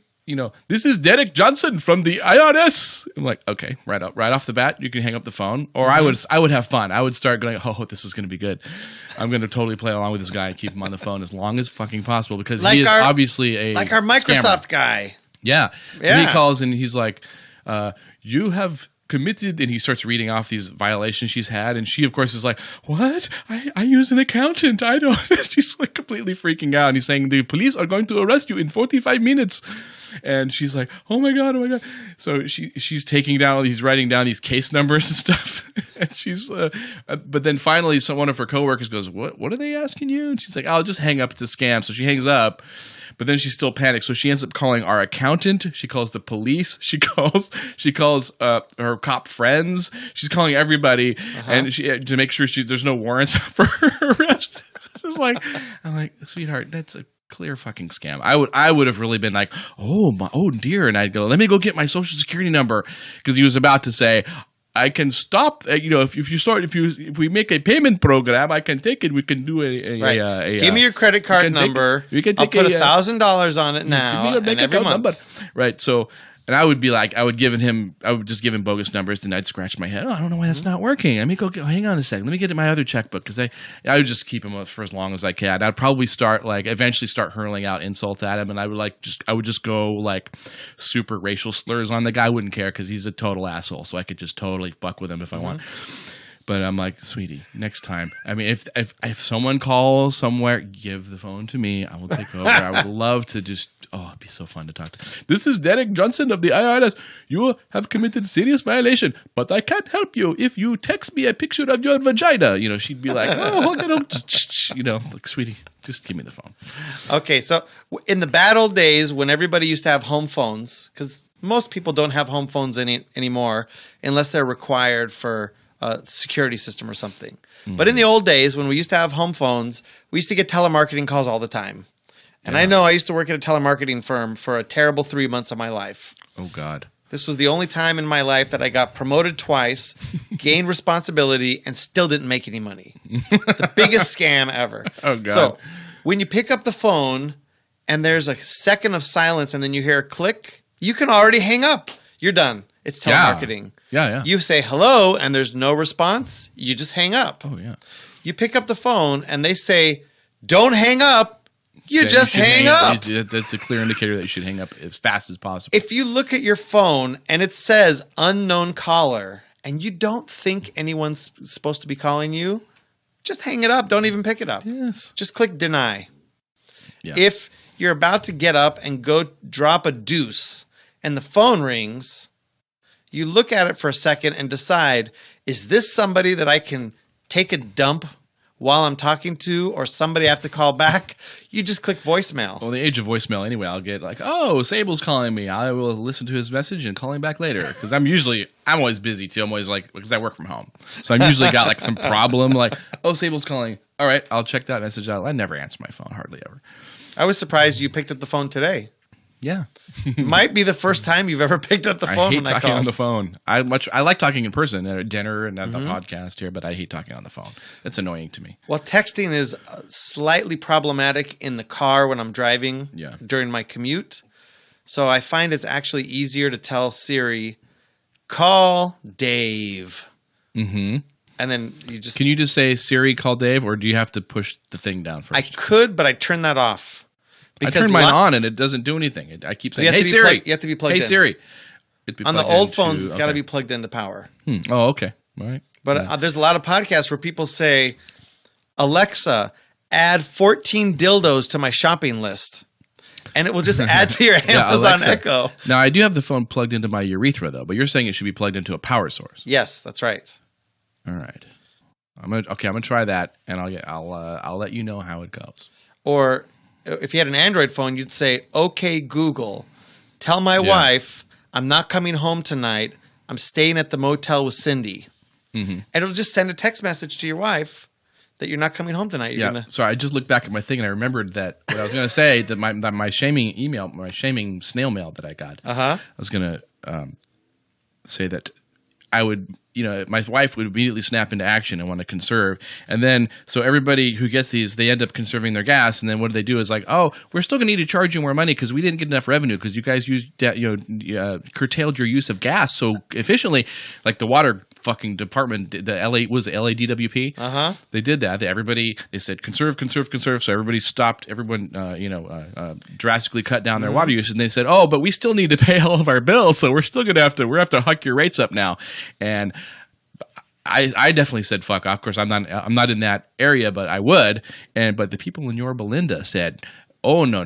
Derek Johnson from the IRS. I'm like, okay, right off the bat, you can hang up the phone. Or I would have fun. I would start going, oh, this is going to be good. I'm going to totally play along with this guy and keep him on the phone as long as fucking possible because he is obviously like our Microsoft scammer. Guy. Yeah. Yeah. So he calls and he's like, you have committed, and he starts reading off these violations she's had, and she, of course, is like, what? I use an accountant. I don't. She's completely freaking out, and he's saying, the police are going to arrest you in 45 minutes. And she's like, oh my God. So she's he's writing down these case numbers and stuff. And she's, but then finally, one of her coworkers goes, what are they asking you? And she's like, I'll just hang up. It's a scam. So she hangs up. But then she still panics, so she ends up calling our accountant. She calls the police. She calls her cop friends. She's calling everybody, and to make sure there's no warrants for her arrest. I'm like, sweetheart, that's a clear fucking scam. I would have really been like, oh dear, and I'd go, let me go get my social security number, because he was about to say, I can stop. If we make a payment program, I can take it. We can do a Give me your credit card number. I'll put $1,000 on it now and every month. Number. Right. So, and I would just give him bogus numbers, and I'd scratch my head. Oh, I don't know why that's not working. Let me go. Hang on a second. Let me get my other checkbook, because I would just keep him for as long as I can. I'd probably eventually start hurling out insults at him, and I would just go super racial slurs on the guy. I wouldn't care because he's a total asshole, so I could just totally fuck with him if I want. But I'm like, sweetie, next time. I mean, if someone calls somewhere, give the phone to me. I will take over. I would love to just. Oh, it'd be so fun to talk to. This is Derek Johnson of the IRS. You have committed serious violation, but I can't help you if you text me a picture of your vagina. She'd be like, oh, like, sweetie, just give me the phone. Okay, so in the bad old days when everybody used to have home phones, because most people don't have home phones anymore unless they're required for a security system or something. Mm-hmm. But in the old days when we used to have home phones, we used to get telemarketing calls all the time. And I know I used to work at a telemarketing firm for a terrible 3 months of my life. Oh, God. This was the only time in my life that I got promoted twice, gained responsibility, and still didn't make any money. The biggest scam ever. Oh, God. So when you pick up the phone and there's a second of silence and then you hear a click, you can already hang up. You're done. It's telemarketing. Yeah. You say hello and there's no response. You just hang up. Oh, yeah. You pick up the phone and they say, don't hang up. You just hang up. That's a clear indicator that you should hang up as fast as possible. If you look at your phone and it says unknown caller and you don't think anyone's supposed to be calling you, just hang it up. Don't even pick it up. Yes. Just click deny. Yeah. If you're about to get up and go drop a deuce and the phone rings, you look at it for a second and decide, is this somebody that I can take a dump while I'm talking to, or somebody I have to call back? You just click voicemail. Well, the age of voicemail anyway, I'll get like, oh, Sable's calling me. I will listen to his message and call him back later. Because I'm always busy too. I'm always like, because I work from home. So I'm usually got like some problem like, oh, Sable's calling. All right, I'll check that message out. I never answer my phone, hardly ever. I was surprised you picked up the phone today. Yeah. Might be the first time you've ever picked up the phone. I hate talking on the phone. I like talking in person at dinner and at the podcast here, but I hate talking on the phone. It's annoying to me. Well, texting is slightly problematic in the car when I'm driving during my commute. So I find it's actually easier to tell Siri, call Dave. Mm-hmm. And then you just... Can you just say, Siri, call Dave, or do you have to push the thing down first? I could, but I turn that off. I turn mine on and it doesn't do anything. I keep saying, hey, Siri. You have to be plugged in. Hey, Siri. On the old phones, it's got to be plugged into power. Oh, okay. All right. But there's a lot of podcasts where people say, Alexa, add 14 dildos to my shopping list. And it will just add to your Amazon Echo. Now, I do have the phone plugged into my urethra, though, but you're saying it should be plugged into a power source. Yes, that's right. All right. I'm gonna try that, and I'll let you know how it goes. Or if you had an Android phone, you'd say, okay, Google, tell my wife I'm not coming home tonight. I'm staying at the motel with Cindy. Mm-hmm. And it'll just send a text message to your wife that you're not coming home tonight. Sorry, I just looked back at my thing and I remembered that what I was going to say, that my shaming email, my shaming snail mail that I got, I was going to say that I would, my wife would immediately snap into action and want to conserve. And then, so everybody who gets these, they end up conserving their gas. And then what do they do is like, oh, we're still going to need to charge you more money because we didn't get enough revenue because you guys curtailed your use of gas so efficiently. Like the water fucking department, LADWP. They did that. They said conserve. So everybody stopped. Everyone, drastically cut down their water use. And they said, oh, but we still need to pay all of our bills, so we're still gonna have to hike your rates up now. And I definitely said fuck off. Of course, I'm not in that area, but I would. But the people in Yorba Linda said, oh no.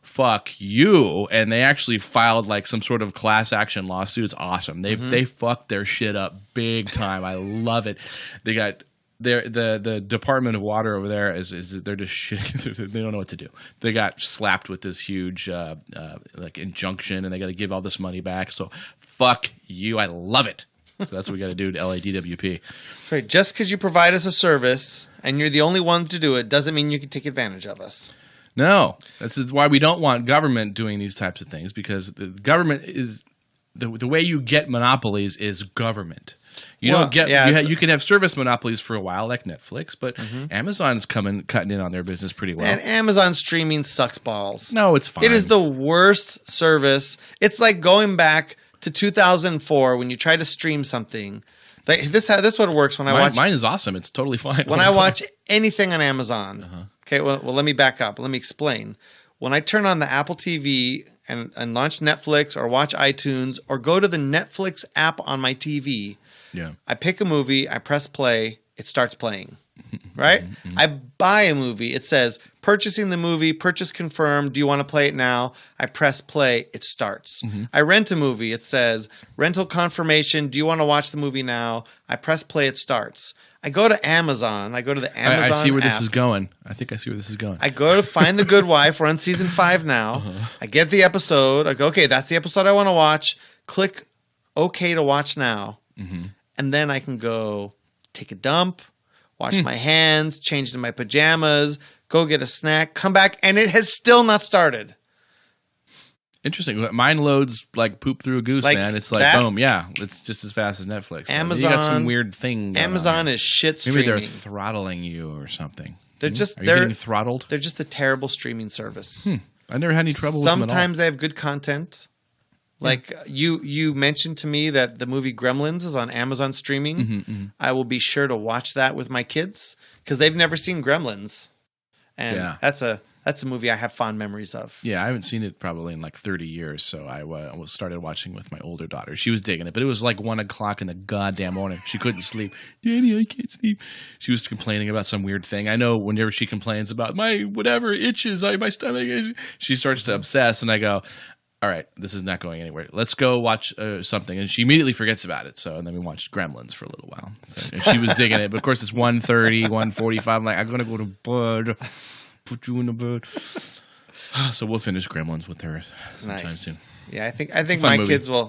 Fuck you. And they actually filed like some sort of class action lawsuit. It's awesome. They fucked their shit up big time. I love it. They got the Department of Water over there is they're just shitting. They don't know what to do. They got slapped with this huge like injunction and they got to give all this money back. So fuck you. I love it. So that's what we got to do to LADWP. Right. Just because you provide us a service and you're the only one to do it doesn't mean you can take advantage of us. No, this is why we don't want government doing these types of things, because the government is the way you get monopolies is government. You can have service monopolies for a while like Netflix, but Amazon's cutting in on their business pretty well. And Amazon streaming sucks balls. No, it's fine. It is the worst service. It's like going back to 2004 when you try to stream something. This is what it works when I watch. Mine is awesome. It's totally fine. When I watch anything on Amazon. Okay, well, let me back up. Let me explain. when I turn on the Apple TV and launch Netflix or watch iTunes or go to the Netflix app on my TV, I pick a movie, I press play, it starts playing. Right? I buy a movie. It says, purchasing the movie, purchase confirmed. Do you want to play it now? I press play. It starts. I rent a movie. It says, rental confirmation. Do you want to watch the movie now? I press play. It starts. I go to Amazon. I go to the Amazon I see where app. this is going. I think I see where this is going. I go to Find the Good Wife. We're on season 5 now. I get the episode. I go, okay, that's the episode I want to watch. Click OK to watch now. And then I can go take a dump, wash my hands, change into my pajamas, go get a snack, come back, and it has still not started. Interesting. Mine loads like poop through a goose, man. It's like, boom, yeah. It's just as fast as Netflix. Amazon. You got some weird thing going Amazon on is shit streaming. Maybe they're throttling you or something. They're Are you getting throttled? They're just a terrible streaming service. I never had any trouble with them at all. Sometimes they have good content. Like you mentioned to me that the movie Gremlins is on Amazon streaming. I will be sure to watch that with my kids because they've never seen Gremlins, and that's a movie I have fond memories of. Yeah, I haven't seen it probably in like 30 years, so I started watching with my older daughter. She was digging it, but it was like 1 o'clock in the goddamn morning. She couldn't sleep. Daddy, I can't sleep. She was complaining about some weird thing. I know whenever she complains about my whatever itches, my stomach, she starts to obsess, and I go, all right, this is not going anywhere. Let's go watch something. And she immediately forgets about it. And then we watched Gremlins for a little while. So, and she was digging it. But of course, it's 1:30, 1:45. I'm like, I'm going to go to bed. Put you in the bed. So we'll finish Gremlins with her sometime soon. Yeah, I think my kids will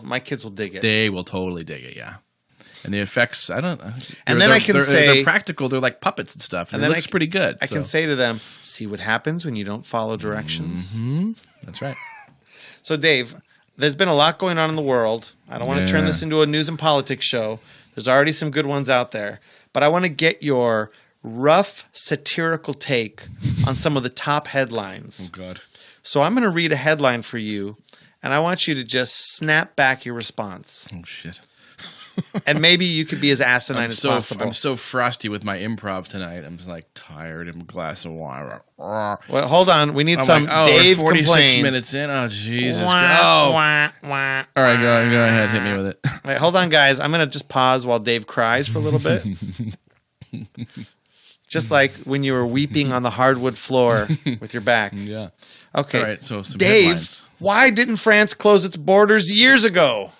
dig it. They will totally dig it, yeah. And the effects, I don't know. And then I can say... They're practical. They're like puppets and stuff. And it looks pretty good. I can say to them, see what happens when you don't follow directions. That's right. So, Dave, there's been a lot going on in the world. I don't want to turn this into a news and politics show. There's already some good ones out there. But I want to get your rough, satirical take on some of the top headlines. Oh, God. So I'm going to read a headline for you, and I want you to just snap back your response. Oh, shit. And maybe you could be as asinine as possible. I'm so frosty with my improv tonight. I'm just like tired and a glass of water. Well, hold on. We need some Dave 46 complaints. Minutes in. Oh, Jesus. All right, go ahead. Hit me with it. Wait, hold on, guys. I'm going to just pause while Dave cries for a little bit. Just like when you were weeping on the hardwood floor with your back. Yeah. Okay. All right, so some Dave, headlines. Why didn't France close its borders years ago?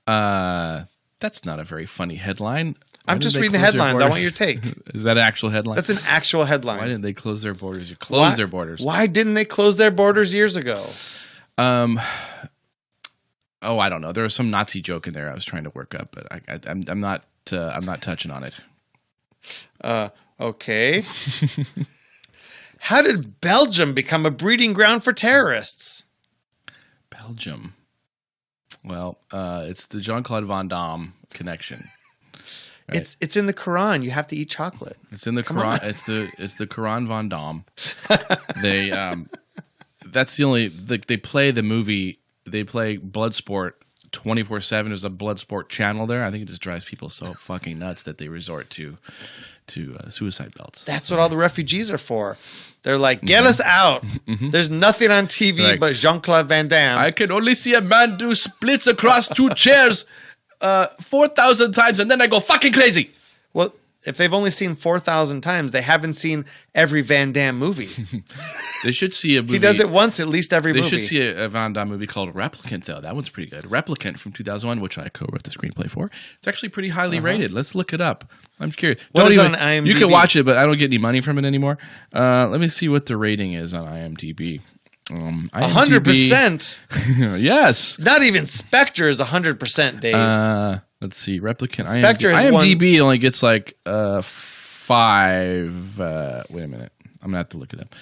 That's not a very funny headline. I'm just reading the headlines. I want your take. Is that an actual headline? That's an actual headline. Why didn't they close their borders? Their borders. Why didn't they close their borders years ago? Oh, I don't know. There was some Nazi joke in there I was trying to work up, but I'm not touching on it. Okay. How did Belgium become a breeding ground for terrorists? Belgium. Well, it's the Jean-Claude Van Damme connection. Right? It's in the Quran. You have to eat chocolate. It's in the Quran. It's the Quran Van Damme. They that's the only they play the movie. They play Bloodsport 24/7. There's a Bloodsport channel there. I think it just drives people so fucking nuts that they resort to suicide belts. That's what all the refugees are for. They're like, get us out. There's nothing on TV but Jean-Claude Van Damme. I can only see a man do splits across 2 chairs 4,000 times, and then I go fucking crazy. Well, if they've only seen 4,000 times, they haven't seen every Van Damme movie. They should see a movie. He does it once at least every movie. They should see a Van Damme movie called Replicant, though. That one's pretty good. Replicant from 2001, which I co-wrote the screenplay for. It's actually pretty highly rated. Let's look it up. I'm curious. What is it on IMDb? You can watch it, but I don't get any money from it anymore. Let me see what the rating is on IMDb. 100%? Yes. Not even Spectre is 100%, Dave. Let's see. Replicant. Spectre IMDb only gets like 5. Wait a minute. I'm going to have to look it up.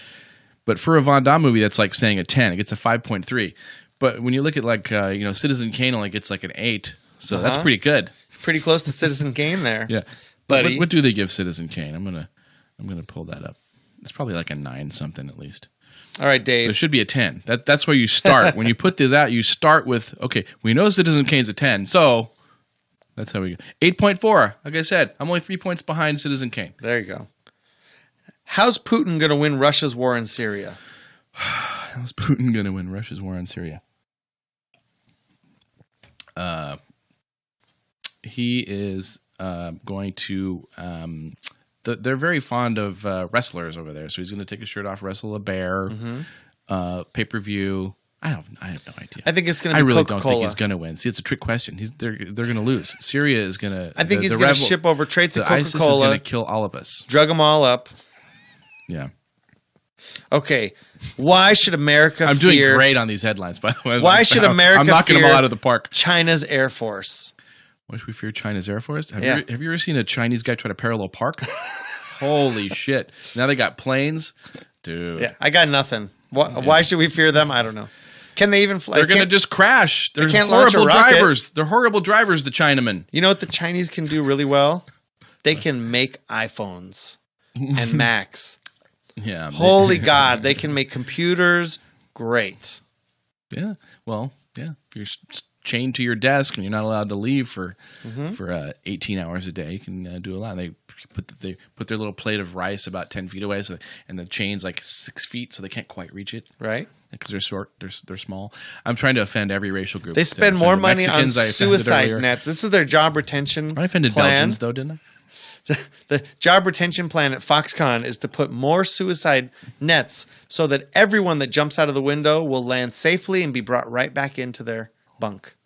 But for a Van Damme movie, that's like saying a 10. It gets a 5.3. But when you look at like, Citizen Kane only gets like an 8. So that's pretty good. Pretty close to Citizen Kane there. Yeah. Buddy. What do they give Citizen Kane? I'm gonna pull that up. It's probably like a 9 something at least. All right, Dave. There should be a 10. That's where you start. When you put this out, you start with, okay, we know Citizen Kane's a 10, so that's how we go. 8.4. Like I said, I'm only 3 points behind Citizen Kane. There you go. How's Putin going to win Russia's war in Syria? How's Putin going to win Russia's war on Syria? He is going to. They're very fond of wrestlers over there, so he's going to take his shirt off, wrestle a bear, pay-per-view. I have no idea. I think it's going to be really Coca-Cola. don't think he's going to win. See, it's a trick question. They're going to lose. Syria is going to. I think he's going to ship over traits of Coca-Cola. ISIS is going to kill all of us. Drug them all up. Yeah. Okay. Why should America I'm doing great on these headlines, by the way. Why should America I'm knocking them all out of the park. China's Air Force. Why should we fear China's Air Force? Have you ever seen a Chinese guy try to parallel park? Holy shit. Now they got planes. Dude. Yeah, I got nothing. Why should we fear them? I don't know. Can they even fly? They're going to just crash. They're can't launch a horrible rocket. drivers. They're horrible drivers, the Chinamen. You know what the Chinese can do really well? They can make iPhones and Macs. Yeah. Holy God, they can make computers great. Yeah. Well, yeah. If you're chained to your desk and you're not allowed to leave for 18 hours a day, you can do a lot. They put their little plate of rice about 10 feet away, and the chain's like 6 feet, so they can't quite reach it. Right. Because they're short, they're small. I'm trying to offend every racial group. They spend more money on Mexicans, suicide nets. This is their job retention I offended plan. Belgians, though, didn't I? The job retention plan at Foxconn is to put more suicide nets so that everyone that jumps out of the window will land safely and be brought right back into their bunk.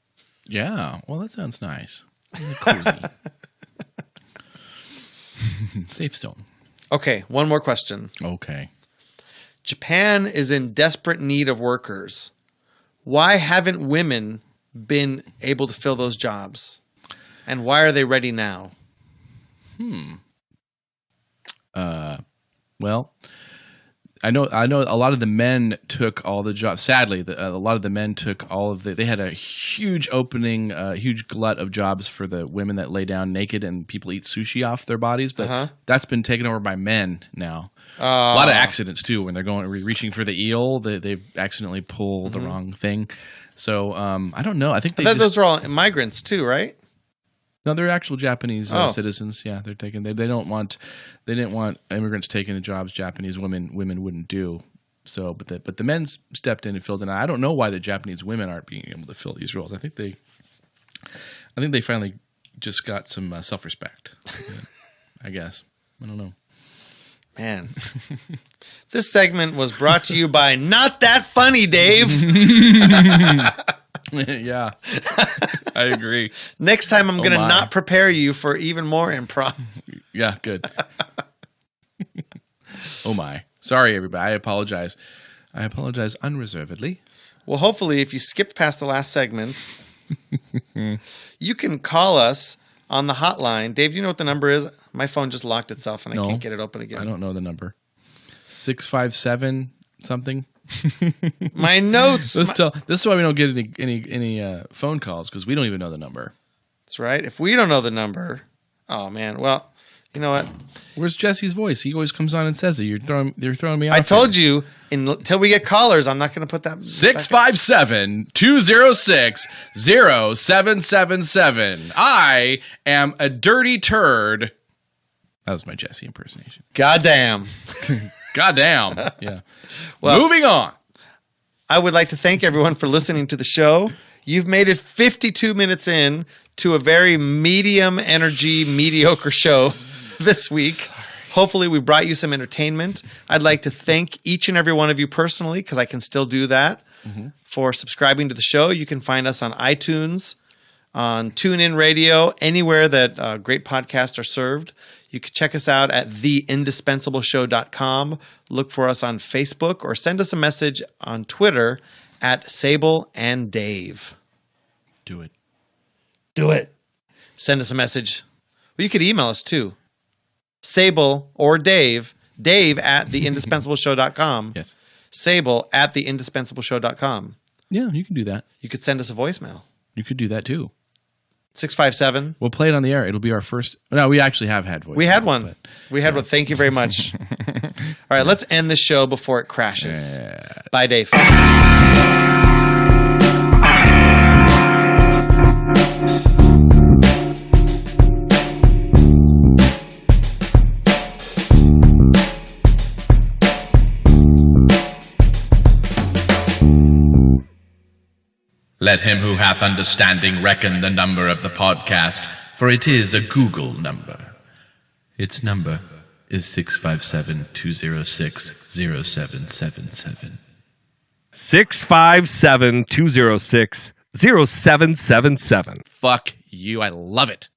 Yeah. Well, that sounds nice. Cozy. Safe zone. Okay, one more question. Okay. Japan is in desperate need of workers. Why haven't women been able to fill those jobs? And why are they ready now? Well, I know a lot of the men took all the jobs. Sadly, a lot of the men took all of they had a huge opening, huge glut of jobs for the women that lay down naked and people eat sushi off their bodies. But that's been taken over by men now. A lot of accidents too when they're reaching for the eel. They accidentally pull the wrong thing. So I don't know. I think those are all migrants too, right? No, they're actual Japanese citizens. Yeah, they're taking. They didn't want immigrants taking the jobs Japanese women wouldn't do. So, but the men stepped in and filled in. I don't know why the Japanese women aren't being able to fill these roles. I think they finally just got some self-respect. I guess. I don't know. Man, this segment was brought to you by Not That Funny, Dave. Yeah, I agree. Next time I'm going to not prepare you for even more improv. Yeah, good. Oh my. Sorry, everybody. I apologize. I apologize unreservedly. Well, hopefully, if you skipped past the last segment, you can call us on the hotline. Dave, do you know what the number is? My phone just locked itself and I can't get it open again. I don't know the number. 657 something. My notes. This is why we don't get any phone calls, because we don't even know the number. That's right. If we don't know the number, oh man. Well, you know what? Where's Jesse's voice? He always comes on and says it. You're throwing me off. I told you until we get callers, I'm not going to put that. 657-206-0777. I am a dirty turd. That was my Jesse impersonation. Goddamn. Goddamn. Yeah. Well, moving on. I would like to thank everyone for listening to the show. You've made it 52 minutes in to a very medium energy, mediocre show this week. Hopefully we brought you some entertainment. I'd like to thank each and every one of you personally, because I can still do that, for subscribing to the show. You can find us on iTunes, on TuneIn Radio, anywhere that great podcasts are served. You can check us out at theindispensable.show.com. Look for us on Facebook or send us a message on Twitter at Sable and Dave. Do it. Do it. Send us a message. Well, you could email us too. Sable or Dave at theindispensable.show.com. Yes. Sable at theindispensable.show.com. Yeah, you can do that. You could send us a voicemail. You could do that too. 657. We'll play it on the air. It'll be our first. No, we actually have had voice. We had one. We had one. Thank you very much. All right, let's end the show before it crashes. Bye, Dave. Let him who hath understanding reckon the number of the podcast, for it is a Google number. Its number is 657-206-0777. 657-206-0777. Fuck you. I love it.